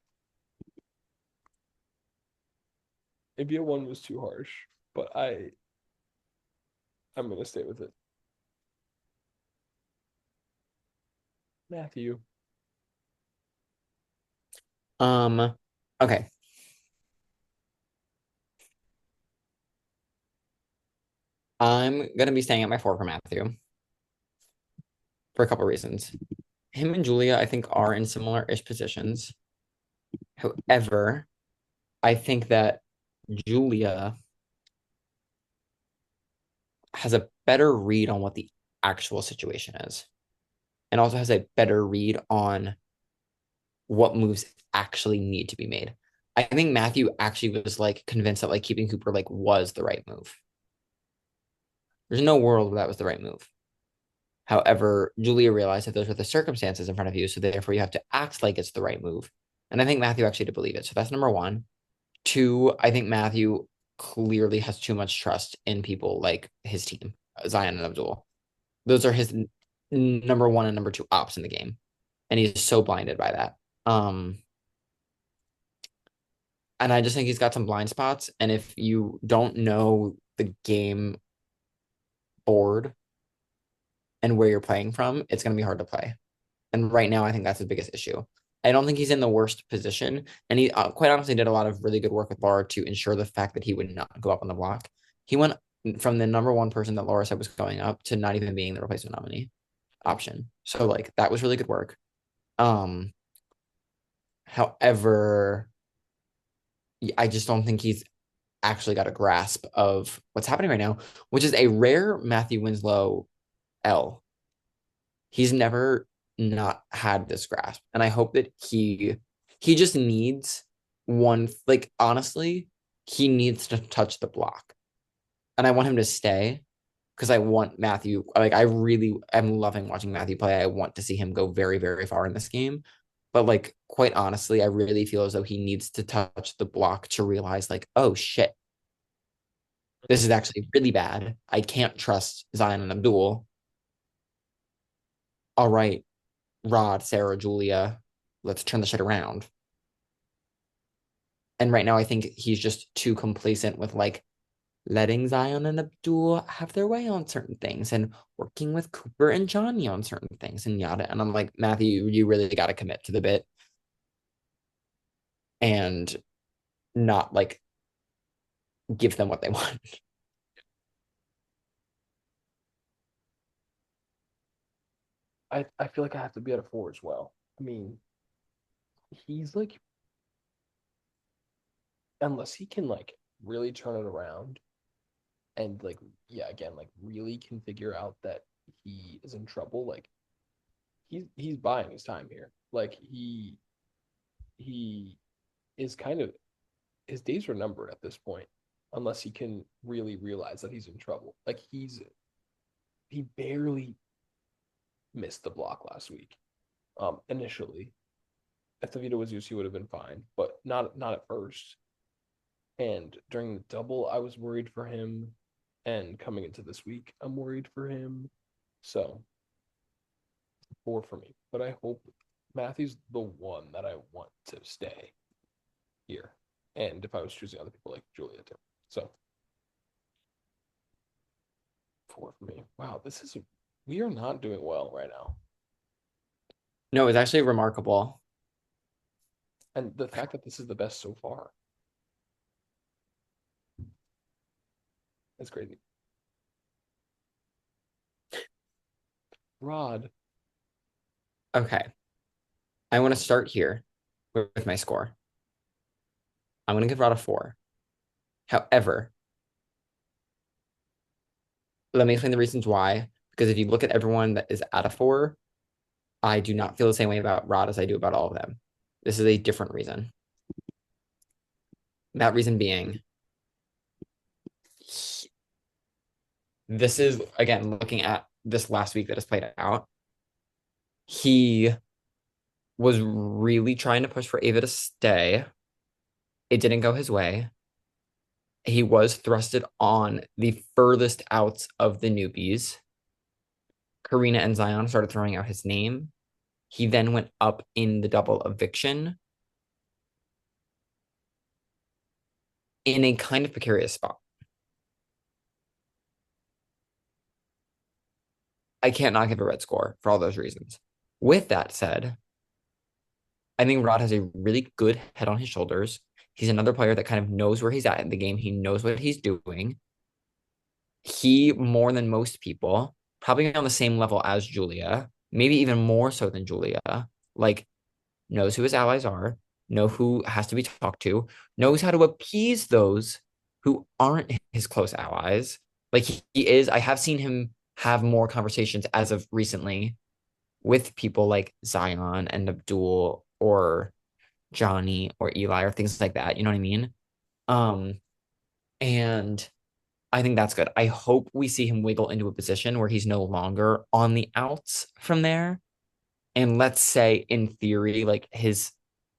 Maybe a one was too harsh, but I'm gonna stay with it. Matthew. Um, okay. I'm gonna be staying at my four for Matthew for a couple reasons. Him and Julia, I think, are in similar-ish positions. However, I think that Julia has a better read on what the actual situation is, and also has a better read on what moves actually need to be made. I think Matthew actually was like convinced that like keeping Cooper like was the right move. There's no world where that was the right move. However, Julia realized that those were the circumstances in front of you, so therefore you have to act like it's the right move. And I think Matthew actually did believe it. So that's number one. Two, I think Matthew clearly has too much trust in people like his team, Zion and Abdul. Those are his number one and number two ops in the game. And he's so blinded by that. And I just think he's got some blind spots. And if you don't know the game board, and where you're playing from, it's going to be hard to play. And right now, I think that's the biggest issue. I don't think he's in the worst position. And he quite honestly did a lot of really good work with Laura to ensure the fact that he would not go up on the block. He went from the number one person that Laura said was going up to not even being the replacement nominee option. So like that was really good work. Um, However, I just don't think he's actually got a grasp of what's happening right now, which is a rare Matthew Winslow L. He's never not had this grasp. And I hope that he just needs one, like honestly, he needs to touch the block. And I want him to stay because I want Matthew, like I really am loving watching Matthew play. I want to see him go very, very far in this game. But like quite honestly, I really feel as though he needs to touch the block to realize like, oh shit, this is actually really bad. I can't trust Zion and Abdul. All right, Rod, Sarah, Julia, let's turn the shit around. And right now, I think he's just too complacent with like letting Zion and Abdul have their way on certain things and working with Cooper and Johnny on certain things and yada. And I'm like, Matthew, you really got to commit to the bit and not like give them what they want. I feel like I have to be at a four as well. I mean, he's like, unless he can like really turn it around and like, yeah, again, like really can figure out that he is in trouble, like he's buying his time here. Like he is kind of his days are numbered at this point, unless he can really realize that he's in trouble. Like he barely missed the block last week. Initially, if the veto was used, he would have been fine, but not at first. And during the double, I was worried for him, and coming into this week, I'm worried for him. So four for me, but I hope Matthew's the one that I want to stay here. And if I was choosing other people like Julia too, so four for me. Wow, we are not doing well right now. No, it's actually remarkable. And the fact that this is the best so far is crazy. Rod, Okay. I want to start here with my score. I'm going to give Rod a four. However, let me explain the reasons why. Because if you look at everyone that is at a four, I do not feel the same way about Rod as I do about all of them. This is a different reason. That reason being, this is again looking at this last week that has played out. He was really trying to push for Ava to stay. It didn't go his way. He was thrusted on the furthest outs of the newbies. Karina and Zion started throwing out his name. He then went up in the double eviction in a kind of precarious spot. I can't not give a red score for all those reasons. With that said, I think Rod has a really good head on his shoulders. He's another player that kind of knows where he's at in the game. He knows what he's doing. He, more than most people, probably on the same level as Julia, maybe even more so than Julia, like knows who his allies are, know who has to be talked to, knows how to appease those who aren't his close allies. Like he is, I have seen him have more conversations as of recently with people like Zion and Abdul or Johnny or Eli or things like that. You know what I mean? Um, and I think that's good. I hope we see him wiggle into a position where he's no longer on the outs from there. And let's say in theory, like the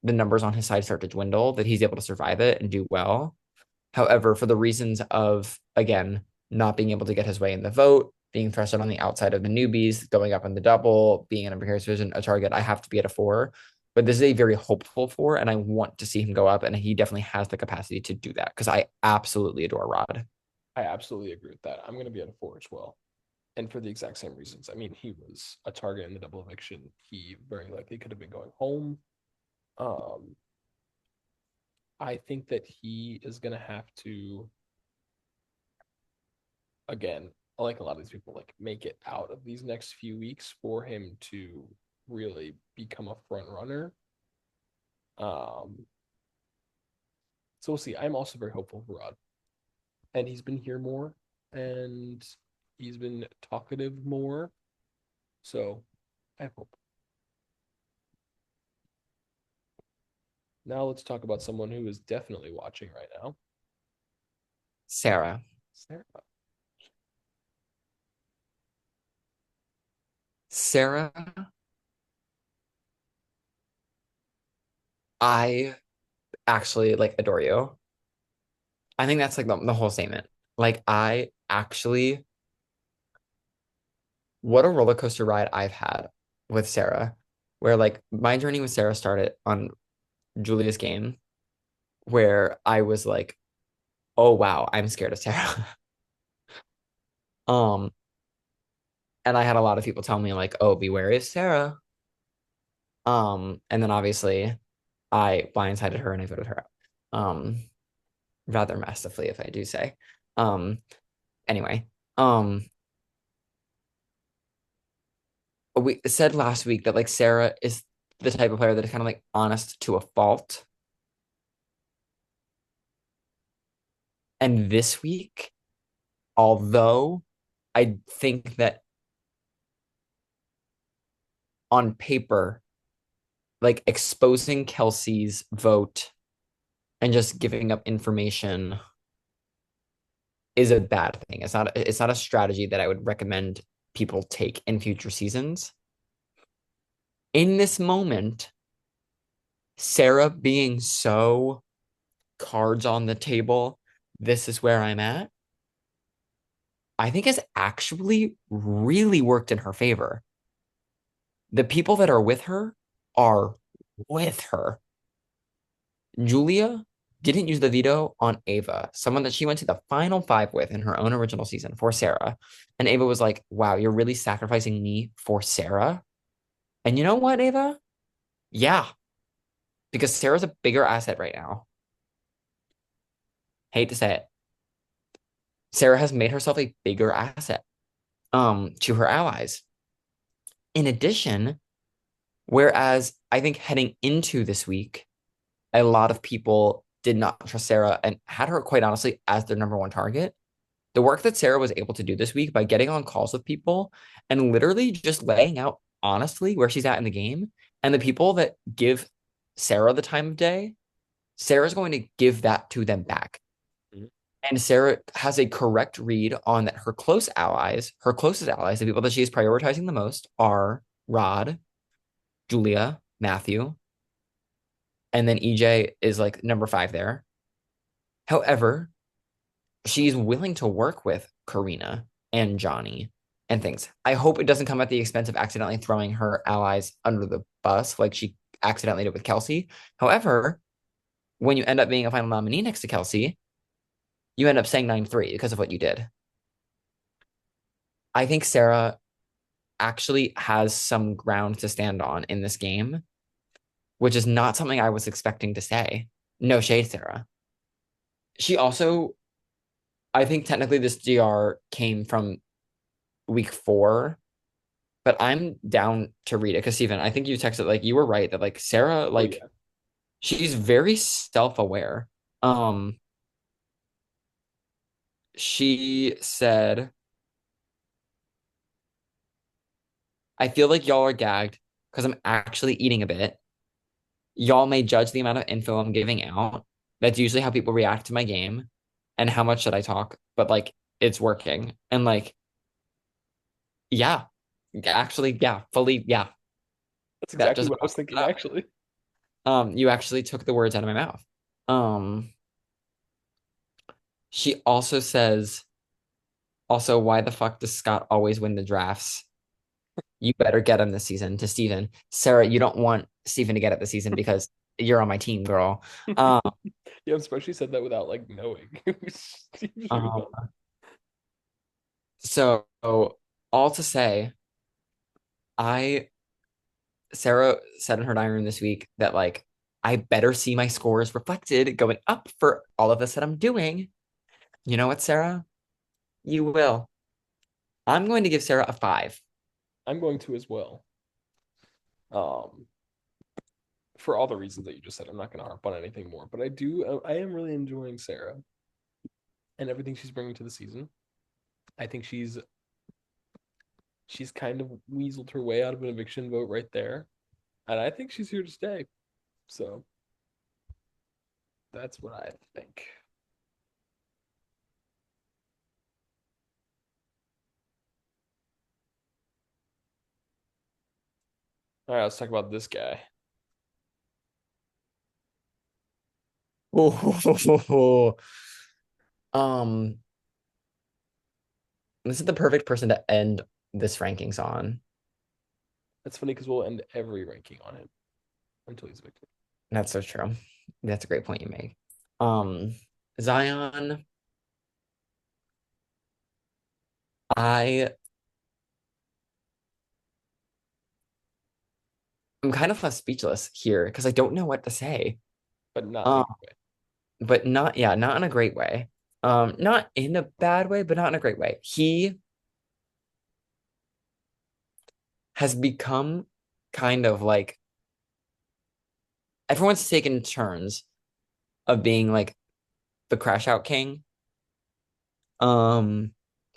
numbers on his side start to dwindle, that he's able to survive it and do well. However, for the reasons of, again, not being able to get his way in the vote, being thrusted on the outside of the newbies, going up in the double, being in a precarious position, a target, I have to be at a four. But this is a very hopeful four, and I want to see him go up, and he definitely has the capacity to do that because I absolutely adore Rod. I absolutely agree with that. I'm going to be at a four as well. and for the exact same reasons. I mean, he was a target in the double eviction. He very likely could have been going home. Um, I think that he is going to have to, again, like a lot of these people, like make it out of these next few weeks for him to really become a front runner. Um, so we'll see. I'm also very hopeful for Rod, and he's been here more, and he's been talkative more. So I have hope. Now let's talk about someone who is definitely watching right now. Sarah. Sarah. Sarah, I actually like adore you. I think that's like the whole statement. Like I actually, what a roller coaster ride I've had with Sarah, where like my journey with Sarah started on Julia's game, where I was like, oh wow, I'm scared of Sarah. Um, and I had a lot of people tell me like, oh, be wary of Sarah. And then obviously I blindsided her and I voted her out. Rather masterfully, if I do say. Um, anyway, um, we said last week that like Sarah is the type of player that is kind of like honest to a fault. And this week, although I think that on paper, like exposing Kelsey's vote and just giving up information is a bad thing. It's not a strategy that I would recommend people take in future seasons. In this moment, Sarah being so cards on the table, this is where I'm at, I think has actually really worked in her favor. The people that are with her. Julia didn't use the veto on Ava, someone that she went to the final five with in her own original season for Sarah. And Ava was like, wow, you're really sacrificing me for Sarah. And you know what, Ava? Yeah, because Sarah's a bigger asset right now. Hate to say it. Sarah has made herself a bigger asset to her allies. In addition, whereas I think heading into this week, a lot of people did not trust Sarah and had her quite honestly as their number one target. The work that Sarah was able to do this week by getting on calls with people and literally just laying out honestly where she's at in the game and the people that give Sarah the time of day, Sarah's going to give that to them back. Mhm. And Sarah has a correct read on that her close allies, her closest allies, the people that she is prioritizing the most are Rod, Julia, Matthew, and then EJ is like number five there. However, she's willing to work with Karina and Johnny and things. I hope it doesn't come at the expense of accidentally throwing her allies under the bus like she accidentally did with Kelsey. However, when you end up being a final nominee next to Kelsey, you end up saying 9-3 because of what you did. I think Sarah actually has some ground to stand on in this game, which is not something I was expecting to say. No shade, Sarah. She also, I think technically this DR came from week 4, but I'm down to read it because Steven, I think you texted like you were right that like Sarah, Oh like yeah. she's very self-aware. Um, she said, I feel like y'all are gagged because I'm actually eating a bit. Y'all may judge the amount of info I'm giving out. That's usually how people react to my game and how much should I talk, but like it's working. And like, yeah, actually, yeah, fully, yeah. That's That exactly just what I was thinking actually. you actually took the words out of my mouth. Um, she also says, also, why the fuck does Scott always win the drafts? You better get him this season to Steven. Sarah, you don't want Steven to get it this season because you're on my team, girl. Um, Yeah, especially said that without like knowing. It was really um fun. so all to say, I Sarah said in her diary room this week that like I better see my scores reflected going up for all of this that I'm doing. You know what, Sarah? You will. I'm going to give Sarah a 5. I'm going to as well. Um, for all the reasons that you just said, I'm not going to harp on anything more. But I am really enjoying Sarah and everything she's bringing to the season. I think she's kind of weaseled her way out of an eviction vote right there, and I think she's here to stay. So that's what I think. All right, let's talk about this guy. Oh, um, this is the perfect person to end this rankings on. That's funny because we'll end every ranking on him until he's evicted. That's so true. That's a great point you make. Um, Zion, I am kind of left speechless here because I don't know what to say. But not in a Um, good way. but not, yeah, not in a great way. Not in a bad way, but not in a great way. He has become kind of like everyone's taken turns of being like the crash out king. Um,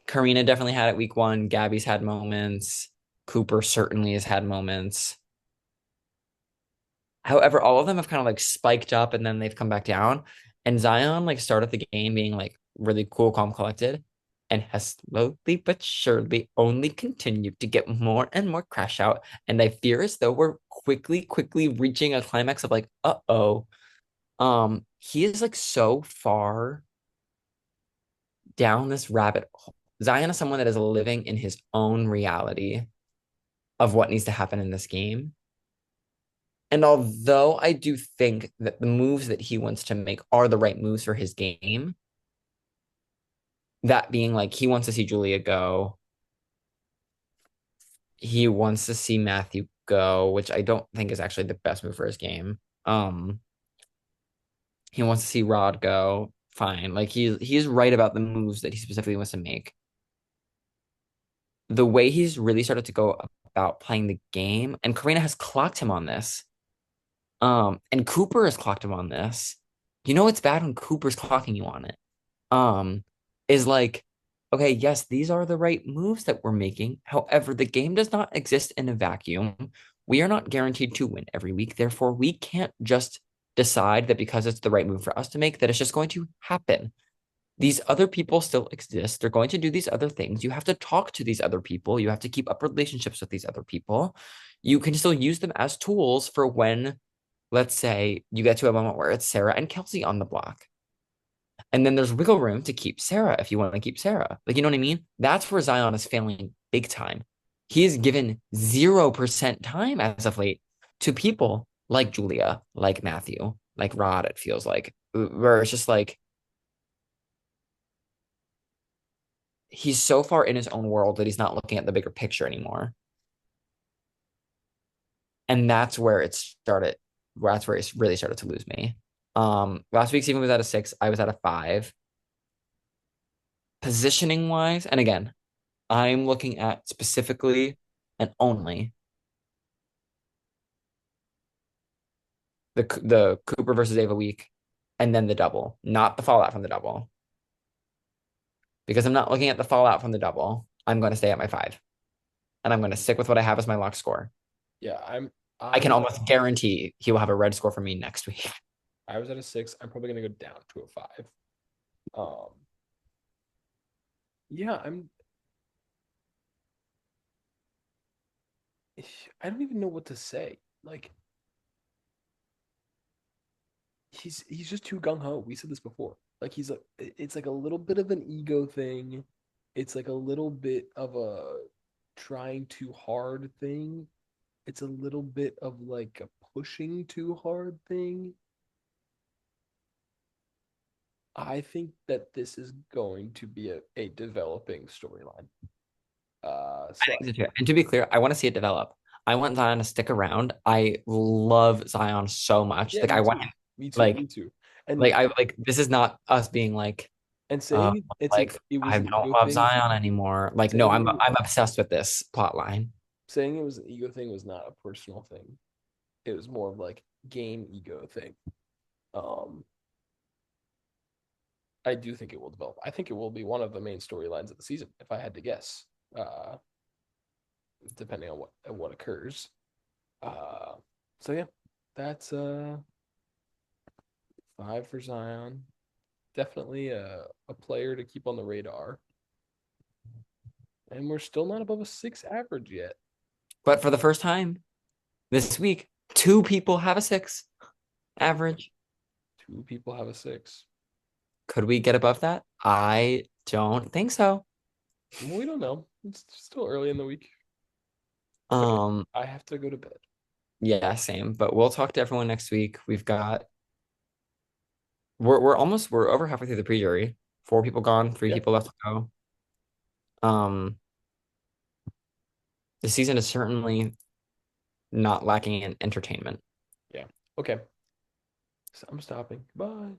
Karina definitely had it week one. Gabby's had moments. Cooper certainly has had moments. However, all of them have kind of like spiked up and then they've come back down. And Zion like started the game being like really cool, calm, collected, and has slowly but surely only continued to get more and more crash out. And I fear as though we're quickly reaching a climax of like, uh-oh. He is like so far down this rabbit hole. Zion is someone that is living in his own reality of what needs to happen in this game. And although I do think that the moves that he wants to make are the right moves for his game, that being like he wants to see Julia go, he wants to see Matthew go, which I don't think is actually the best move for his game. Um, he wants to see Rod go. Fine. Like he's right about the moves that he specifically wants to make. The way he's really started to go about playing the game, and Karina has clocked him on this. And Cooper has clocked him on this. You know it's bad when Cooper's clocking you on it. Um, is like, okay, yes, these are the right moves that we're making. However, the game does not exist in a vacuum. We are not guaranteed to win every week. Therefore, we can't just decide that because it's the right move for us to make, that it's just going to happen. These other people still exist. They're going to do these other things. You have to talk to these other people. You have to keep up relationships with these other people. You can still use them as tools for when, let's say, you get to a moment where it's Sarah and Kelsey on the block. And then there's wiggle room to keep Sarah if you want to keep Sarah. Like, you know what I mean? That's where Zion is failing big time. He is given 0% time as of late to people like Julia, like Matthew, like Rod, it feels like, where it's just like he's so far in his own world that he's not looking at the bigger picture anymore. And that's where it started. That's where it really started to lose me. Last week's even was at a 6. I was at a 5. Positioning wise, and again, I'm looking at specifically and only the Cooper versus Ava week, and then the double, not the fallout from the double. Because I'm not looking at the fallout from the double. I'm going to stay at my 5, and I'm going to stick with what I have as my lock score. Yeah, I I can was at almost guarantee he will have a red score for me next week. I was at a 6. I'm probably gonna go down to a 5. Um, yeah, I don't even know what to say. Like he's just too gung ho. We said this before. Like it's like a little bit of an ego thing. It's like a little bit of a trying too hard thing. It's a little bit of like a pushing too hard thing. I think that this is going to be a developing storyline. I So think so too. And to be clear, I want to see it develop. I want Zion to stick around. I love Zion so much. yeah, Like me I want too. him Me too. like Me too. And like I like this is not us being and uh saying it was I an don't ego love thing, Zion anymore. Like no, saying I'm obsessed with this plot line. saying it was an ego thing was not a personal thing. It was more of like game ego thing. Um, I do think it will develop. I think it will be one of the main storylines of the season, if I had to guess. Uh, Depending on what occurs. Uh, so yeah, that's 5 for Zion. Definitely a player to keep on the radar. And we're still not above a 6 average yet. But for the first time this week, two people have a 6 average. 2 people have a 6. Could we get above that? I don't think so. Well, we don't know. It's still early in the week. Okay, Um, I have to go to bed. yeah, same. But we'll talk to everyone next week. We're over halfway through the pre-jury. 4 people gone, three Yeah, people left to go. Um, the season is certainly not lacking in entertainment. yeah. Okay, so I'm stopping. Bye.